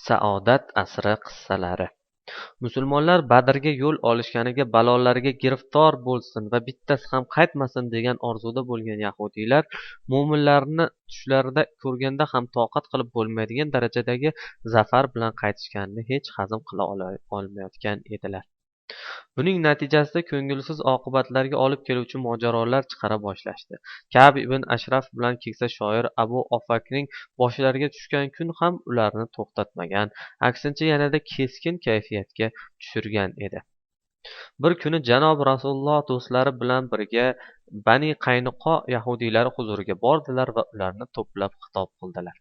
Saodat asri qissalari. Musulmonlar Badrga yo'l olishganiga balolariga giriftor bo'lsin va bittasi ham qaytmasin degan orzuda bo'lgan yahudiylar mo'minlarni tushlarida ko'rganda ham toqat qilib bo'lmaydigan darajadagi zafar bilan qaytishganini hech hazm qila olmayotgan edilar. Buning natijasida ko'ngilsiz oqibatlarga olib keluvchi mojarolar chiqara boshlashdi. Ka'b ibn Ashraf bilan keksa shoir Abu Ofakning boshlariga tushgan kun ham ularni to'xtatmagan, aksincha yanada keskin kayfiyatga tushirgan edi. Bir kuni janob Rasululloh do'stlari bilan birga Bani Qaynuqo yahudiylari huzuriga bordilar va ularni to'plab xitob qildilar.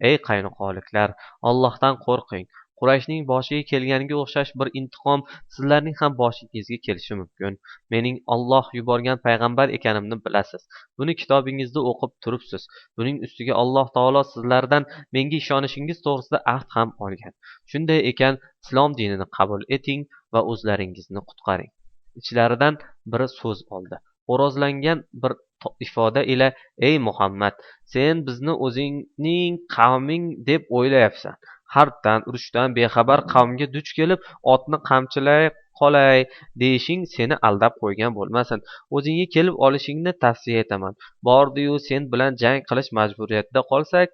Ey qaynuqoliklar, Allohdan qo'rqing. Qurayshning boshiga kelganiga o'xshash bir intiqom sizlarning ham boshingizga kelishi mumkin. Mening Alloh yuborgan payg'ambar ekanimni bilasiz. Buni kitobingizda o'qib turibsiz. Buning ustiga Alloh taolo sizlardan menga ishonishingiz to'g'risida ahd ham olgan. Shunday ekan, islom dinini qabul eting va o'zlaringizni qutqaring. Ichlaridan biri so'z oldi. Xo'rozlangan bir ifoda ila: ey Muhammad, sen bizni o'zingning qavming deb o'ylayapsan. Harbdan, urushdan bexabar qavmga duch kelib, otni qamchilay qolay deyishing seni aldab qo'ygan bo'lmasin. O'zingga kelib olishingni tavsiya etaman. Bordi-yu sen bilan jang qilish majburiyatida qolsak,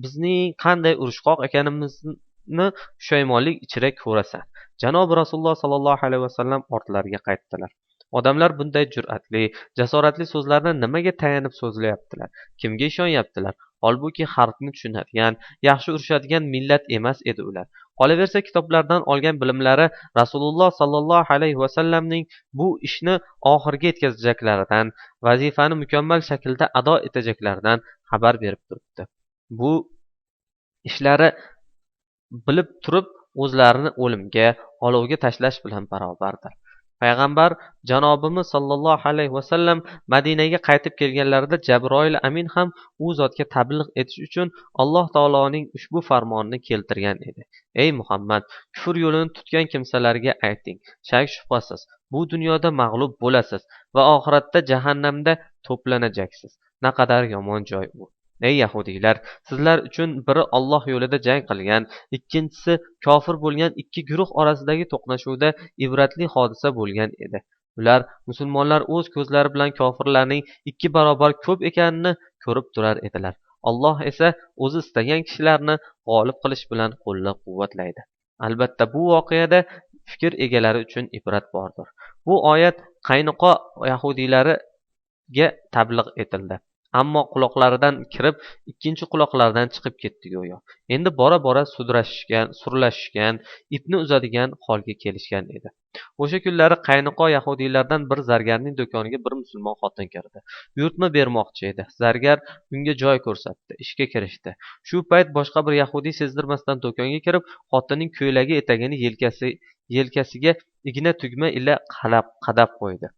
bizning qanday urushqoq ekanimizni pushaymonlik ichida ko'rasan. Janob Rasululloh sallallohu alayhi vasallam ortlariga qaytdilar. Odamlar bunday jur'atli, jasoratli so'zlarni nimaga tayanib so'zlayaptilar? Kimga ishonyaptilar? Holbuki harfni tushunadigan, yaxshi urishadigan millat emas edi ular. Qolaversa, kitoblardan olgan bilimlari Rasululloh sallallohu alayhi vasallamning bu ishni oxiriga yetkazajaklaridan, vazifani mukammal shaklda ado etajaklaridan xabar berib turibdi. Bu ishlari bilib turib o'zlarini o'limga, olovga tashlash bilan barobardir. Payg'ambar janobimiz sallallohu alayhi vasallam Madinaga qaytib kelganlarida Jabroil Amin ham u zotga tabliq etish uchun Alloh taoloning ushbu farmonini keltirgan edi. Ey Muhammad, kufr yo'lini tutgan kimsalarga ayting: shak shubhasiz, bu dunyoda mag'lub bo'lasiz va oxiratda jahannamda to'planajaksiz. Naqadar yomon joy u. Ey yahudiylar, sizlar uchun biri Alloh yo'lida jang qilgan, ikkinchisi kofir bo'lgan ikki guruh orasidagi to'qnashuvda ibratli hodisa bo'lgan edi. Ular musulmonlar o'z ko'zlari bilan kofirlarning 2 barobar ko'p ekanini ko'rib turar edilar. Alloh esa o'zi istagan kishilarni g'olib qilish bilan qo'llab-quvvatlaydi. Albatta bu voqeada fikr egalari uchun ibrat bordir. Bu oyat Qaynuqo yahudiylariga tabliq etildi. Ammo quloqlaridan kirib, ikkinchi quloqlaridan chiqib ketdi go'yo. Endi bora-bora surlashishgan, ipni uzadigan holga kelishgan edi. O'sha kunlari Qaynuqo yahudiylardan bir zargarning do'koniga bir musulmon xotin kirdi. Buyurtma bermoqchi edi. Zargar unga joy ko'rsatdi, ishga kirishdi. Shu payt boshqa bir yahudiy sezdirmasdan do'konga kirib, xotinning ko'ylagi etagini yelkasiga igna tugma ila qadab qo'ydi.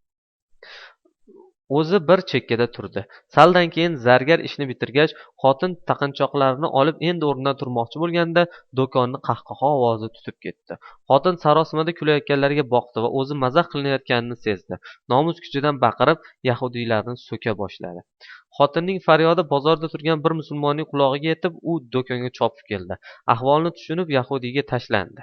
O'zi bir chekkada turdi. Saldan keyin zargar ishni bitirgach, xotin taqinchoqlarini olib endi o'rnidan turmoqchi bo'lganda, do'konni qahqaha ovozi tutib ketdi. Xotin sarosimada kulayotganlarga boqdi va o'zi mazax qilinayotganini sezdi. Nomus kuchidan baqirib, yahudiylarni so'ka boshladi. Xotinning faryodi bozorda turgan bir musulmonning qulog'iga yetib, u do'konga chopib keldi. Ahvolni tushunib, yahudiyga tashlandi.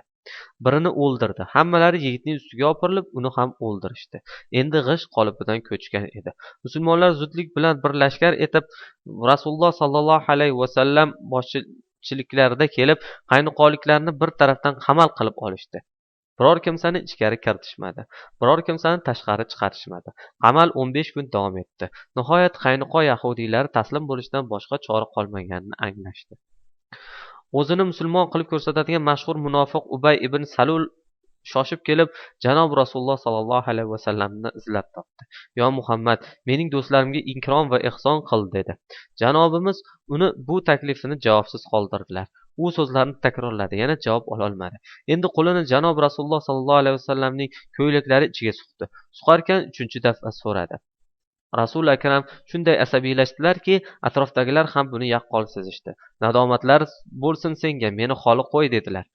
Birini o'ldirdi. Hammalari yigitning ustiga yopirilib, uni ham o'ldirishdi. Endi g'isht qolipidan ko'chgan edi. Musulmonlar zudlik bilan bir lashkar etib Rasululloh sallallohu alayhi vasallam boshchiliklarida kelib, qaynuqoliklarni bir tarafdan qamal qilib olishdi. Biror kimsani ichkari kiritishmadi. Biror kimsani tashqari chiqarishmadi. Qamal 15 kun davom etdi. Nihoyat Qaynuqo yahudiylari taslim bo'lishdan boshqa chora qolmaganini anglashdi. O'zini musulmon qilib ko'rsatadigan mashhur munofiq Ubay ibn Salul shoshib kelib, janob Rasululloh sallallohu alayhi vasallamni izlab topdi. Yo Muhammad, mening do'stlarimga ikrom va ihson qil dedi. Janobimiz uni bu taklifini javobsiz qoldirdilar. U so'zlarni takrorladi, yana javob ola olmadi. Endi qo'lini janob Rasululloh sallallohu alayhi vasallamning ko'ylaklari ichiga suqdi. Suqarkan 3-daf'a so'radi. Rasul akram shunday asabiylashdilarki, atrofdagilar ham buni yaqqol sezishdi. Nadomatlar bo'lsin senga, meni xoli qo'y dedilar.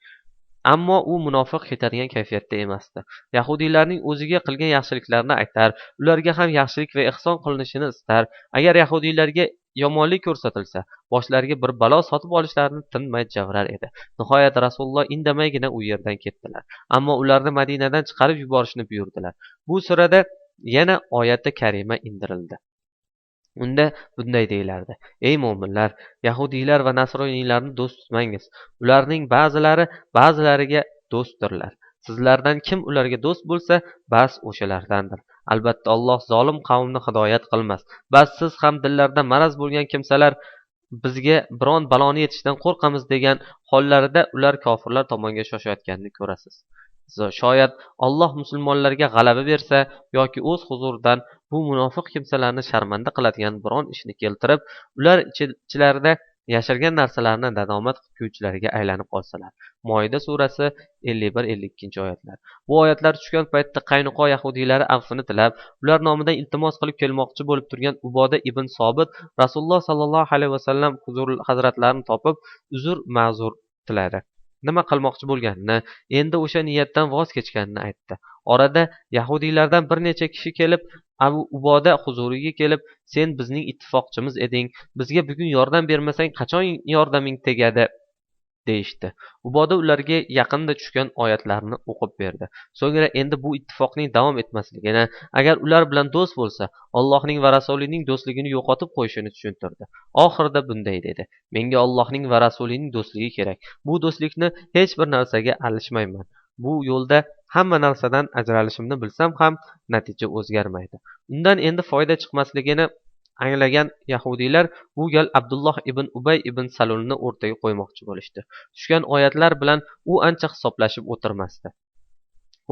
Ammo u munofiq ketadigan kayfiyatda emasdi. Yahudiylarning o'ziga qilgan yaxshiliklarini aytar, ularga ham yaxshilik va ihson qilinishini istar. Agar yahudiylarga yomonlik ko'rsatilsa, boshlariga bir balo sotib olishlarini tinmay javrar edi. Nihoyat Rasululloh indamaygina u yerdan ketdilar. Ammo ularni Madinadan chiqarib yuborishni buyurdilar. Bu sırada yana oyati karima indirildi. Unda bunday deyilardi: ey mo'minlar, yahudiylar va nasroniylarni do'st tutmangiz. Ularning ba'zilari ba'zilariga do'stdirlar. Sizlardan kim ularga do'st bo'lsa, bas o'shalardandir. Albatta Alloh zolim qavmni hidoyat qilmas. Bas siz ham dillarida maraz bo'lgan kimsalar bizga biron baloni yetishidan qo'rqamiz degan hollarida ular kofirlar tomonga shoshayotganini ko'rasiz. Shoyat Alloh musulmonlarga g'alaba bersa yoki o'z huzuridan bu munofiq kimsalarni sharmanda qiladigan biron ishni keltirib, ular ichlarida yashirgan narsalarni nadomat qiluvchilariga aylanib qolsalar. Moida surasi 51-52 oyatlar. Bu oyatlar tushgan paytda Qaynuqo yahudiylari afvini tilab, ular nomidan iltimos qilib kelmoqchi bo'lib turgan Uboda ibn Sobit Rasululloh sallallohu alayhi vasallam hazratlarini topib, uzr ma'zur tiladi. Nima qilmoqchi bo'lganini, endi o'sha niyatdan voz kechganini aytdi. Orada yahudiylardan bir necha kishi kelib, Abu Uboda huzuriga kelib, sen bizning ittifoqchimiz eding, bizga bugun yordam bermasang qachon yordaming tegadi deyishdi. Uboda ularga yaqinda tushgan oyatlarni o'qib berdi. So'ngra endi bu ittifoqning davom etmasligini, agar ular bilan do'st bo'lsa, Allohning va rasulining do'stligini yo'qotib qo'yishini tushuntirdi. Oxirida bunday dedi: menga Allohning va rasulining do'stligi kerak. Bu do'stlikni hech bir narsaga alishmayman. Bu yo'lda hamma narsadan ajralishimni bilsam ham natija o'zgarmaydi. Undan endi foyda chiqmasligini anglagan yahudiylar bu gal Abdulloh ibn Ubay ibn Salulni o'rtaga qo'ymoqchi bo'lishdi. Tushgan oyatlar bilan u ancha hisoblashib o'tirmasdi.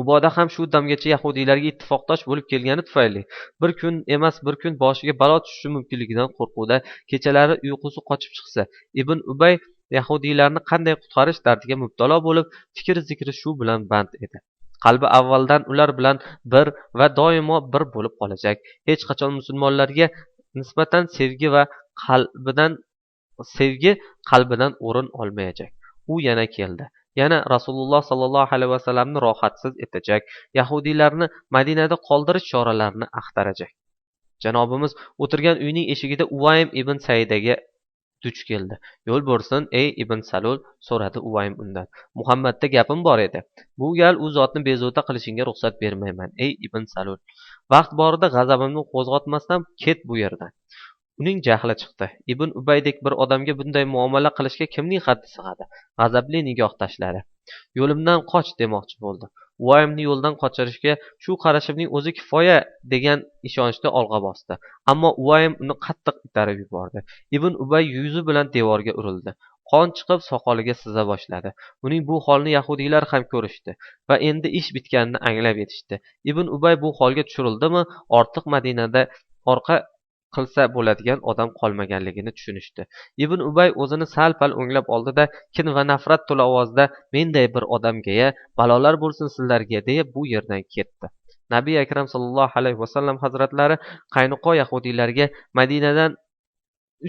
Uboda ham shu damgacha yahudiylarga ittifoqdosh bo'lib kelgani tufayli bir kun emas bir kun boshiga balo tushishi mumkinligidan qo'rquvda kechalari uyqusi qochib chiqsa, ibn Ubay yahudiylarni qanday qutqarish dardiga mubtalo bo'lib, fikr zikri shu bilan band edi. Qalbi avvaldan ular bilan bir va doimo bir bo'lib qolajak. Hech qachon musulmonlarga nisbatan sevgi qalbidan o'rin olmayajak. U yana keldi. Yana Rasululloh sallallohu alayhi vasallamni rohatsiz etajak, yahudiylarni Madinada qoldirish choralarini axtarajak. Janobimiz o'tirgan uyning eshigida Uvaym ibn Saidaga duch keldi. Yo'l bo'lsin, ey ibn Salul, so'radi Uvaym undan. Muhammadda gapim bor edi. Bu gal u zotni bezovta qilishingga ruxsat bermayman, ey ibn Salul. Vaqt borida g'azabimni qo'zg'otmasdan ket bu yerdan. Uning jahli chiqdi. Ibn Ubaydek bir odamga bunday muomala qilishga kimning haddi sig'adi? G'azabli nigoh tashladi. Yo'limdan qoch demoqchi bo'ldi. Uvaymni yo'ldan qochirishga shu qarashimning o'zi kifoya degan ishonchda olg'a bosdi. Ammo Uvaym uni qattiq itarib yubordi. Ibn Ubay yuzi bilan devorga urildi. Qon chiqib soqoliga siza boshladi. Uning bu holni yahudiylar ham ko'rishdi va endi ish bitganini anglab yetishdi. Ibn Ubay bu holga tushirildimi, ortiq Madinada orqa qilsa bo'ladigan odam qolmaganligini tushunishdi. Ibn Ubay o'zini sal-pal o'nglab oldi-da, kin va nafrat to'la ovozda menday bir odamga balolar bo'lsin sizlarga deb bu yerdan ketdi. Nabiy akram sallallohu alayhi vasallam hazratlari Qaynuqo yahudiylarga Madinadan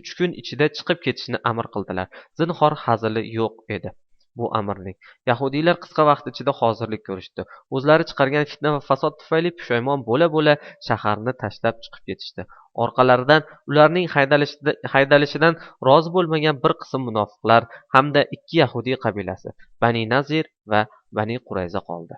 3 kun ichida chiqib ketishni amr qildilar. Zinhor hazili yo'q edi bu amirning. Yahudiylar qisqa vaqt ichida hozirlik ko'rishdi. O'zlari chiqargan fitna va fasod tufayli pushaymon bo'la-bo'la shaharni tashlab chiqib ketishdi. Orqalaridan ularning haydalishidan rozi bo'lmagan bir qism munofiqlar hamda 2 yahudiy qabilasi, Bani Nazir va Bani Qurayza qoldi.